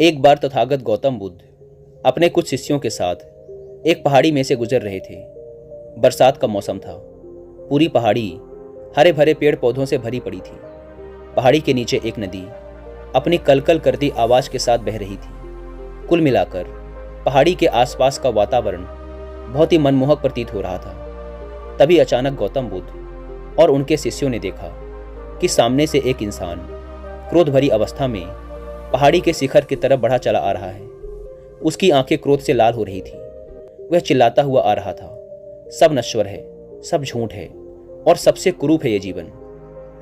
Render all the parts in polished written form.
एक बार तथागत गौतम बुद्ध अपने कुछ शिष्यों के साथ एक पहाड़ी में से गुजर रहे थे। बरसात का मौसम था। पूरी पहाड़ी हरे भरे पेड़ पौधों से भरी पड़ी थी। पहाड़ी के नीचे एक नदी अपनी कलकल करती आवाज के साथ बह रही थी। कुल मिलाकर पहाड़ी के आसपास का वातावरण बहुत ही मनमोहक प्रतीत हो रहा था। तभी अचानक गौतम बुद्ध और उनके शिष्यों ने देखा कि सामने से एक इंसान क्रोध भरी अवस्था में पहाड़ी के शिखर की तरफ बढ़ा चला आ रहा है। उसकी आंखें क्रोध से लाल हो रही थी। वह चिल्लाता हुआ आ रहा था, सब नश्वर है, सब झूठ है और सबसे कुरूप है ये जीवन।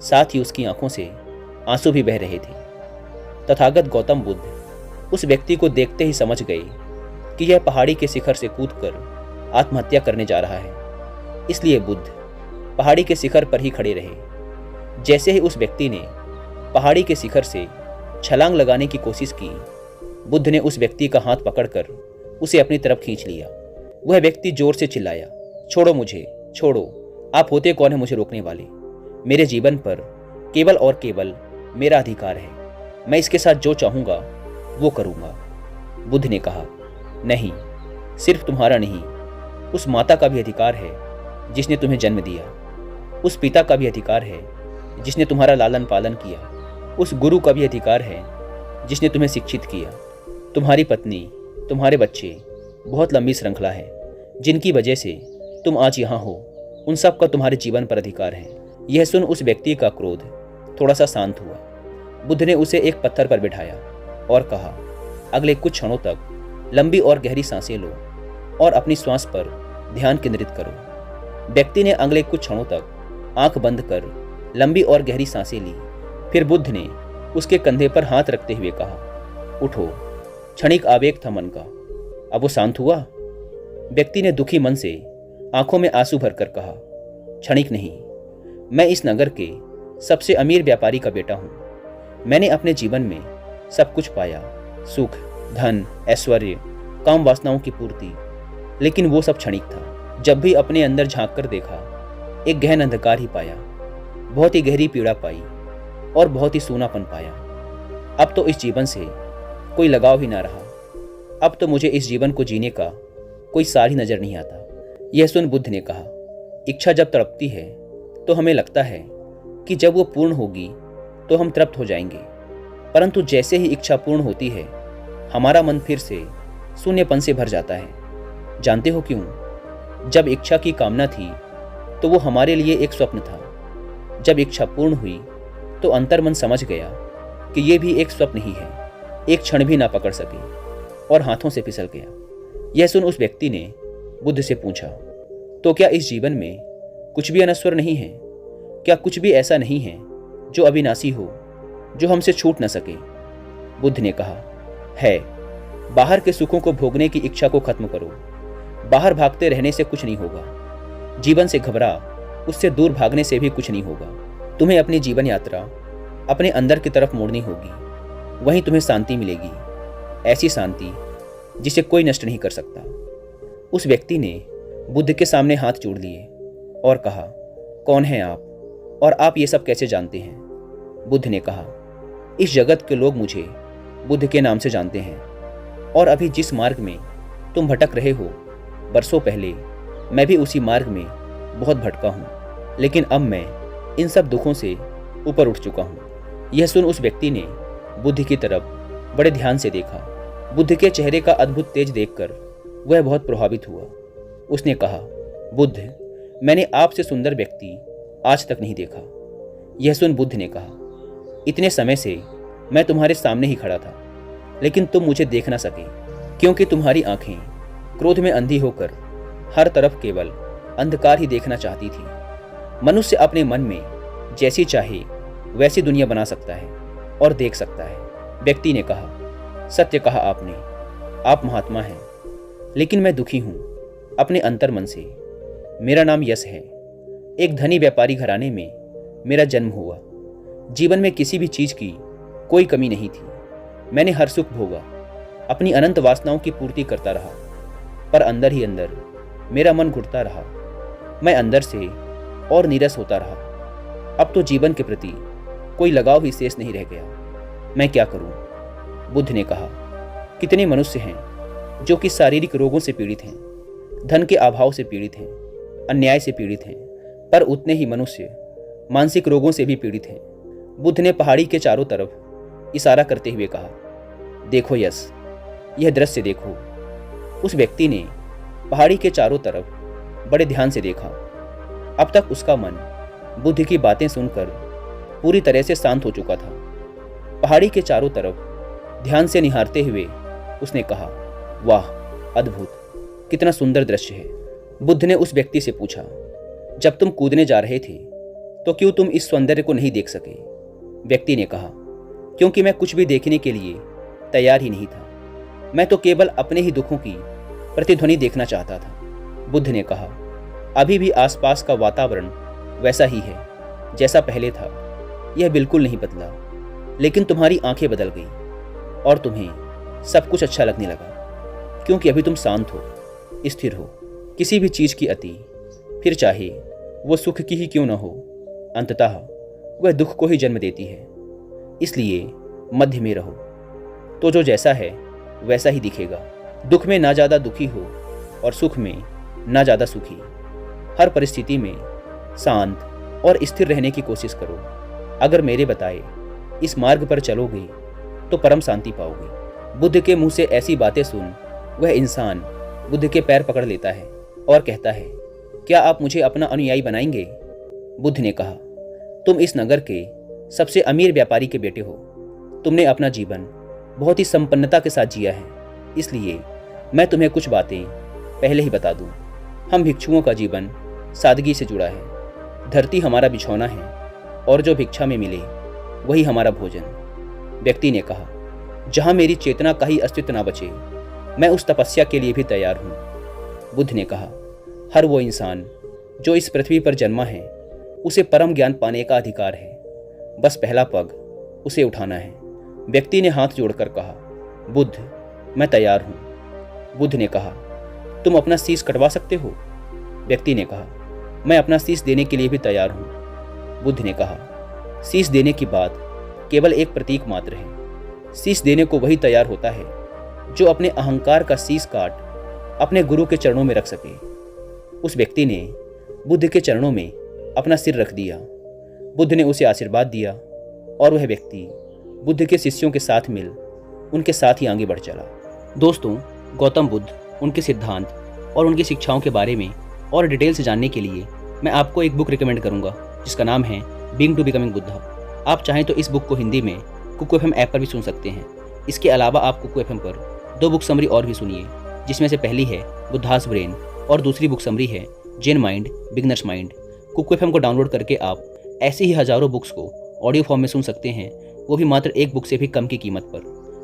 साथ ही उसकी आंखों से आंसू भी बह रहे थे। तथागत गौतम बुद्ध उस व्यक्ति को देखते ही समझ गए कि यह पहाड़ी के शिखर से कूदकर आत्महत्या करने जा रहा है। इसलिए बुद्ध पहाड़ी के शिखर पर ही खड़े रहे। जैसे ही उस व्यक्ति ने पहाड़ी के शिखर से छलांग लगाने की कोशिश की, बुद्ध ने उस व्यक्ति का हाथ पकड़कर उसे अपनी तरफ खींच लिया। वह व्यक्ति जोर से चिल्लाया, छोड़ो मुझे, छोड़ो, आप होते कौन है मुझे रोकने वाले? मेरे जीवन पर केवल और केवल मेरा अधिकार है। मैं इसके साथ जो चाहूंगा वो करूंगा। बुद्ध ने कहा, नहीं, सिर्फ तुम्हारा नहीं, उस माता का भी अधिकार है जिसने तुम्हें जन्म दिया। उस पिता का भी अधिकार है जिसने तुम्हारा लालन पालन किया। उस गुरु का भी अधिकार है जिसने तुम्हें शिक्षित किया। तुम्हारी पत्नी, तुम्हारे बच्चे, बहुत लंबी श्रृंखला है जिनकी वजह से तुम आज यहाँ हो। उन सब का तुम्हारे जीवन पर अधिकार है। यह सुन उस व्यक्ति का क्रोध थोड़ा सा शांत हुआ। बुद्ध ने उसे एक पत्थर पर बिठाया और कहा, अगले कुछ क्षणों तक लंबी और गहरी सांसें लो और अपनी श्वास पर ध्यान केंद्रित करो। व्यक्ति ने अगले कुछ क्षणों तक आंख बंद कर लंबी और गहरी सांसें ली। फिर बुद्ध ने उसके कंधे पर हाथ रखते हुए कहा, उठो। क्षणिक आवेग था मन का, अब वो शांत हुआ। व्यक्ति ने दुखी मन से आंखों में आंसू भरकर कहा, क्षणिक नहीं, मैं इस नगर के सबसे अमीर व्यापारी का बेटा हूं। मैंने अपने जीवन में सब कुछ पाया, सुख, धन, ऐश्वर्य, काम वासनाओं की पूर्ति, लेकिन वो सब क्षणिक था। जब भी अपने अंदर झांक कर देखा, एक गहन अंधकार ही पाया, बहुत ही गहरी पीड़ा पाई और बहुत ही सूनापन पाया। अब तो इस जीवन से कोई लगाव ही ना रहा। अब तो मुझे इस जीवन को जीने का कोई सार ही नजर नहीं आता। यह सुन बुद्ध ने कहा, इच्छा जब तड़पती है तो हमें लगता है कि जब वो पूर्ण होगी तो हम तृप्त हो जाएंगे, परंतु जैसे ही इच्छा पूर्ण होती है हमारा मन फिर से शून्यपन से भर जाता है। जानते हो क्यों? जब इच्छा की कामना थी तो वो हमारे लिए एक स्वप्न था। जब इच्छा पूर्ण हुई तो अंतर्मन समझ गया कि ये भी एक स्वप्न ही है, एक क्षण भी ना पकड़ सके और हाथों से फिसल गया। यह सुन उस व्यक्ति ने बुद्ध से पूछा, तो क्या इस जीवन में कुछ भी अनश्वर नहीं है? क्या कुछ भी ऐसा नहीं है जो अविनाशी हो, जो हमसे छूट न सके? बुद्ध ने कहा, है। बाहर के सुखों को भोगने की इच्छा को खत्म करो। बाहर भागते रहने से कुछ नहीं होगा। जीवन से घबरा, उससे दूर भागने से भी कुछ नहीं होगा। तुम्हें अपनी जीवन यात्रा अपने अंदर की तरफ मोड़नी होगी, वहीं तुम्हें शांति मिलेगी, ऐसी शांति जिसे कोई नष्ट नहीं कर सकता। उस व्यक्ति ने बुद्ध के सामने हाथ जोड़ लिए और कहा, कौन हैं आप और आप ये सब कैसे जानते हैं? बुद्ध ने कहा, इस जगत के लोग मुझे बुद्ध के नाम से जानते हैं और अभी जिस मार्ग में तुम भटक रहे हो, बरसों पहले मैं भी उसी मार्ग में बहुत भटका हूँ, लेकिन अब मैं इन सब दुखों से ऊपर उठ चुका हूँ। यह सुन उस व्यक्ति ने बुद्ध की तरफ बड़े ध्यान से देखा। बुद्ध के चेहरे का अद्भुत तेज देखकर वह बहुत प्रभावित हुआ। उसने कहा, बुद्ध, मैंने आपसे सुंदर व्यक्ति आज तक नहीं देखा। यह सुन बुद्ध ने कहा, इतने समय से मैं तुम्हारे सामने ही खड़ा था, लेकिन तुम मुझे देख ना सके क्योंकि तुम्हारी आंखें क्रोध में अंधी होकर हर तरफ केवल अंधकार ही देखना चाहती थी। मनुष्य अपने मन में जैसी चाहे वैसी दुनिया बना सकता है और देख सकता है। व्यक्ति ने कहा, सत्य कहा आपने, आप महात्मा हैं, लेकिन मैं दुखी हूं अपने अंतर मन से। मेरा नाम यश है। एक धनी व्यापारी घराने में मेरा जन्म हुआ। जीवन में किसी भी चीज की कोई कमी नहीं थी। मैंने हर सुख भोगा, अपनी अनंत वासनाओं की पूर्ति करता रहा, पर अंदर ही अंदर मेरा मन घुटता रहा। मैं अंदर से और नीरस होता रहा। अब तो जीवन के प्रति कोई लगाव ही शेष नहीं रह गया। मैं क्या करूं? बुद्ध ने कहा, कितने मनुष्य हैं जो कि शारीरिक रोगों से पीड़ित हैं, धन के अभाव से पीड़ित हैं, अन्याय से पीड़ित हैं, पर उतने ही मनुष्य मानसिक रोगों से भी पीड़ित हैं। बुद्ध ने पहाड़ी के चारों तरफ इशारा करते हुए कहा, देखो यश, यह दृश्य देखो। उस व्यक्ति ने पहाड़ी के चारों तरफ बड़े ध्यान से देखा। अब तक उसका मन बुद्ध की बातें सुनकर पूरी तरह से शांत हो चुका था। पहाड़ी के चारों तरफ ध्यान से निहारते हुए उसने कहा, वाह, अद्भुत, कितना सुंदर दृश्य है। बुद्ध ने उस व्यक्ति से पूछा, जब तुम कूदने जा रहे थे तो क्यों तुम इस सौंदर्य को नहीं देख सके? व्यक्ति ने कहा, क्योंकि मैं कुछ भी देखने के लिए तैयार ही नहीं था। मैं तो केवल अपने ही दुखों की प्रतिध्वनि देखना चाहता था। बुद्ध ने कहा, अभी भी आसपास का वातावरण वैसा ही है जैसा पहले था, यह बिल्कुल नहीं बदला, लेकिन तुम्हारी आंखें बदल गई और तुम्हें सब कुछ अच्छा लगने लगा, क्योंकि अभी तुम शांत हो, स्थिर हो। किसी भी चीज की अति, फिर चाहे वो सुख की ही क्यों न हो, अंततः वह दुख को ही जन्म देती है। इसलिए मध्य में रहो, तो जो जैसा है वैसा ही दिखेगा। दुख में ना ज़्यादा दुखी हो और सुख में ना ज़्यादा सुखी। हर परिस्थिति में शांत और स्थिर रहने की कोशिश करो। अगर मेरे बताए इस मार्ग पर चलोगे तो परम शांति पाओगे। बुद्ध के मुंह से ऐसी बातें सुन वह इंसान बुद्ध के पैर पकड़ लेता है और कहता है, क्या आप मुझे अपना अनुयायी बनाएंगे? बुद्ध ने कहा, तुम इस नगर के सबसे अमीर व्यापारी के बेटे हो। तुमने अपना जीवन बहुत ही संपन्नता के साथ जिया है, इसलिए मैं तुम्हें कुछ बातें पहले ही बता दूं। हम भिक्षुओं का जीवन सादगी से जुड़ा है। धरती हमारा बिछौना है और जो भिक्षा में मिले वही हमारा भोजन। व्यक्ति ने कहा, जहां मेरी चेतना का ही अस्तित्व ना बचे, मैं उस तपस्या के लिए भी तैयार हूं। बुद्ध ने कहा, हर वो इंसान जो इस पृथ्वी पर जन्मा है उसे परम ज्ञान पाने का अधिकार है, बस पहला पग उसे उठाना है। व्यक्ति ने हाथ जोड़कर कहा, बुद्ध, मैं तैयार हूं। बुद्ध ने कहा, तुम अपना शीश कटवा सकते हो? व्यक्ति ने कहा, मैं अपना शीश देने के लिए भी तैयार हूं। बुद्ध ने कहा, शीश देने की बात केवल एक प्रतीक मात्र है। शीश देने को वही तैयार होता है जो अपने अहंकार का शीश काट अपने गुरु के चरणों में रख सके। उस व्यक्ति ने बुद्ध के चरणों में अपना सिर रख दिया। बुद्ध ने उसे आशीर्वाद दिया और वह व्यक्ति बुद्ध के शिष्यों के साथ मिल उनके साथ ही आगे बढ़ चला। दोस्तों, गौतम बुद्ध, उनके सिद्धांत और उनकी शिक्षाओं के बारे में और डिटेल से जानने के लिए मैं आपको एक बुक रिकमेंड करूंगा जिसका नाम है बीइंग टू बिकमिंग बुद्धा। आप चाहें तो इस बुक को हिंदी में कुकू एफएम ऐप पर भी सुन सकते हैं। इसके अलावा आप कुकू एफएम पर 2 बुक समरी और भी सुनिए, जिसमें से पहली है बुद्धास ब्रेन और दूसरी बुक समरी है Zen mind beginners mind. Kuku FM को डाउनलोड करके आप ऐसी ही हजारों बुक्स को ऑडियो फॉर्म में सुन सकते हैं, वो भी मात्र एक बुक से भी कम की कीमत पर।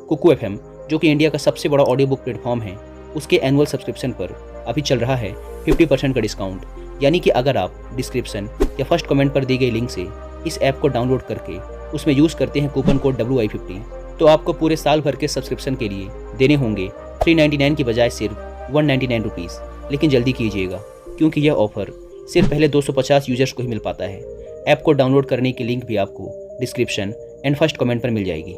कुकू एफएम, जो कि इंडिया का सबसे बड़ा ऑडियो बुक प्लेटफॉर्म है, उसके एनुअल सब्सक्रिप्शन पर अभी चल रहा है 50% का डिस्काउंट। यानी कि अगर आप डिस्क्रिप्शन या फर्स्ट कमेंट पर दी गई लिंक से इस ऐप को डाउनलोड करके उसमें यूज़ करते हैं कूपन कोड WI50, तो आपको पूरे साल भर के सब्सक्रिप्शन के लिए देने होंगे 399 की बजाय सिर्फ 199 रुपीज़। लेकिन जल्दी कीजिएगा, क्योंकि यह ऑफर सिर्फ पहले 250 यूजर्स को ही मिल पाता है। ऐप को डाउनलोड करने की लिंक भी आपको डिस्क्रिप्शन एंड फर्स्ट कमेंट पर मिल जाएगी।